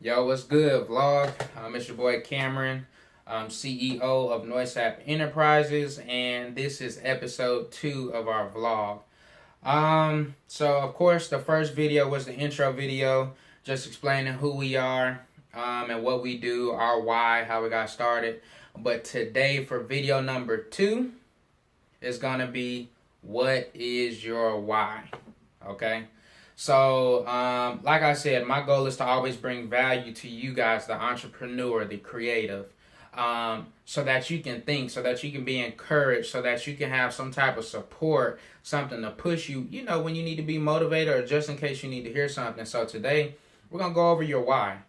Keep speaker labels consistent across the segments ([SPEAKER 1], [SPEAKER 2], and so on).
[SPEAKER 1] Yo, what's good, vlog? It's your boy Cameron, CEO of NoiseApp Enterprises, and this is episode 2 of our vlog. So of course, the first video was the intro video, just explaining who we are, and what we do, our why, how we got started. But today, for video number 2, is gonna be what is your why? Okay. So, like I said, my goal is to always bring value to you guys, the entrepreneur, the creative, so that you can think, so that you can be encouraged, so that you can have some type of support, something to push you, when you need to be motivated or just in case you need to hear something. So today, we're going to go over your why.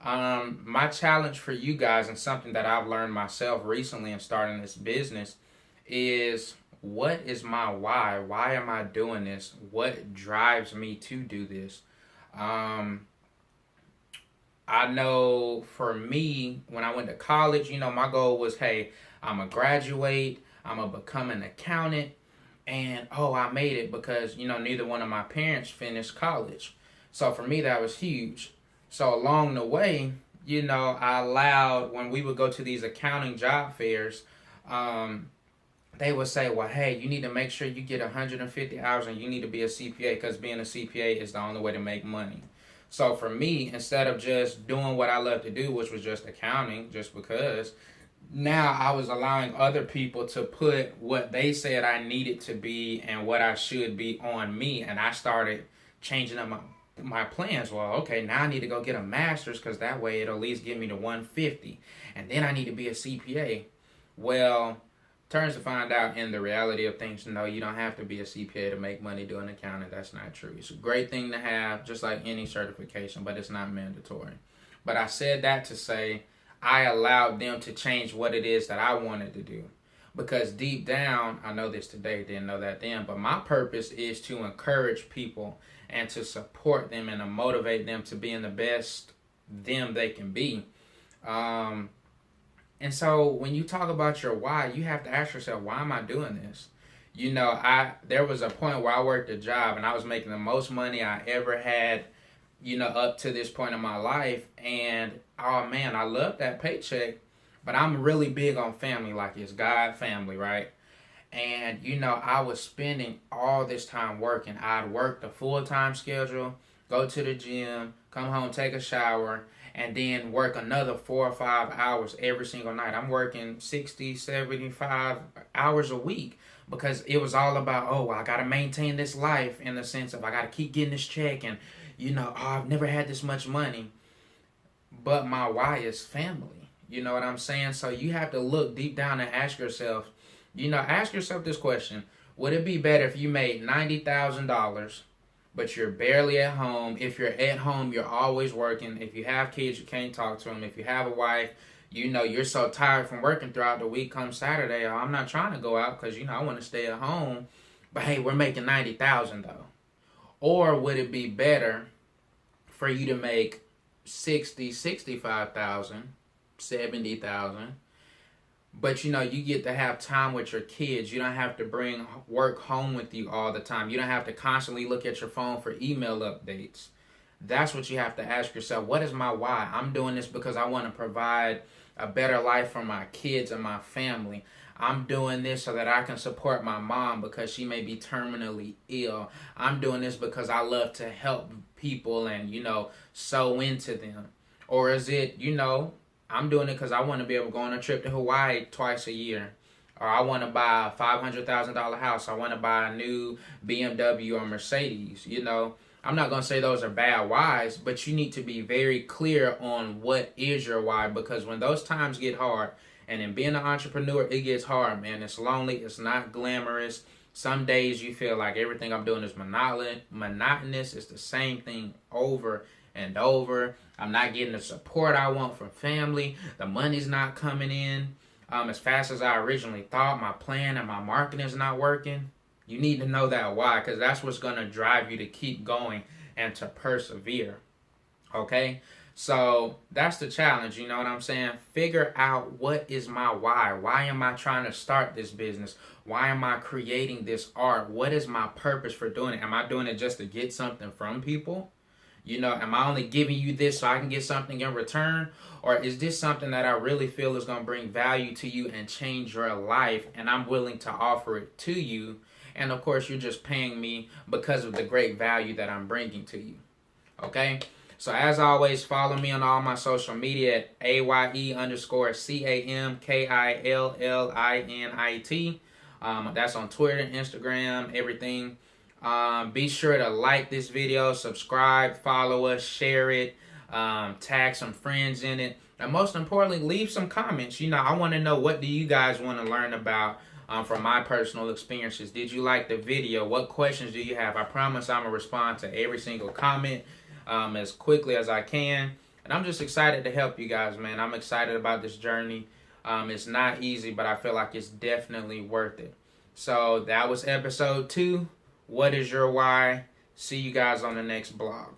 [SPEAKER 1] My challenge for you guys, and something that I've learned myself recently in starting this business, is what is my why? Why am I doing this? What drives me to do this? I know for me, when I went to college, my goal was, hey, I'm going to graduate, I'm going to become an accountant, and I made it because, neither one of my parents finished college. So for me, that was huge. So along the way, I allowed, when we would go to these accounting job fairs, they would say, well, hey, you need to make sure you get 150 hours and you need to be a CPA because being a CPA is the only way to make money. So for me, instead of just doing what I love to do, which was just accounting, just because, now I was allowing other people to put what they said I needed to be and what I should be on me. And I started changing up my plans. Well, okay, now I need to go get a master's because that way it'll at least get me to 150. And then I need to be a CPA. Well, turns to find out in the reality of things, no, you don't have to be a CPA to make money doing accounting. That's not true. It's a great thing to have, just like any certification, but it's not mandatory. But I said that to say I allowed them to change what it is that I wanted to do. Because deep down, I know this today, didn't know that then, but my purpose is to encourage people and to support them and to motivate them to being the best them they can be. And so when you talk about your why, you have to ask yourself, why am I doing this? There was a point where I worked a job and I was making the most money I ever had, up to this point in my life. And oh man, I love that paycheck, but I'm really big on family, like it's God family, right? And I was spending all this time working. I'd work the full-time schedule, go to the gym, come home, take a shower, and then work another 4 or 5 hours every single night. I'm working 60, 75 hours a week because it was all about, I got to maintain this life in the sense of I got to keep getting this check and, I've never had this much money. But my why is family. You know what I'm saying? So you have to look deep down and ask yourself, ask yourself this question. Would it be better if you made $90,000 but you're barely at home? If you're at home, you're always working. If you have kids, you can't talk to them. If you have a wife, you're so tired from working throughout the week. Come Saturday, I'm not trying to go out because I want to stay at home. But hey, we're making $90,000 though. Or would it be better for you to make 60, 65,000, 70,000? But you get to have time with your kids. You don't have to bring work home with you all the time. You don't have to constantly look at your phone for email updates. That's what you have to ask yourself. What is my why? I'm doing this because I want to provide a better life for my kids and my family. I'm doing this so that I can support my mom because she may be terminally ill. I'm doing this because I love to help people and, sow into them. Or is it, I'm doing it because I want to be able to go on a trip to Hawaii twice a year. Or I want to buy a $500,000 house. I want to buy a new BMW or Mercedes. I'm not going to say those are bad whys, but you need to be very clear on what is your why. Because when those times get hard, and in being an entrepreneur, it gets hard, man. It's lonely. It's not glamorous. Some days you feel like everything I'm doing is monotonous. It's the same thing over and over. I'm not getting the support I want from family. The money's not coming in as fast as I originally thought. My plan and my marketing is not working. You need to know that why, because that's what's going to drive you to keep going and to persevere. Okay? So that's the challenge, you know what I'm saying? Figure out what is my why. Why am I trying to start this business? Why am I creating this art? What is my purpose for doing it? Am I doing it just to get something from people? You know, am I only giving you this so I can get something in return? Or is this something that I really feel is going to bring value to you and change your life, and I'm willing to offer it to you? And of course, you're just paying me because of the great value that I'm bringing to you. Okay? So as always, follow me on all my social media at AYE_CAMKILLINIT. That's on Twitter, Instagram, everything. Be sure to like this video, subscribe, follow us, share it, tag some friends in it, and most importantly, leave some comments. You know, I want to know, what do you guys want to learn about from my personal experiences? Did you like the video? What questions do you have? I promise I'm going to respond to every single comment as quickly as I can. And I'm just excited to help you guys, man. I'm excited about this journey. It's not easy, but I feel like it's definitely worth it. So that was episode 2. What is your why? See you guys on the next blog.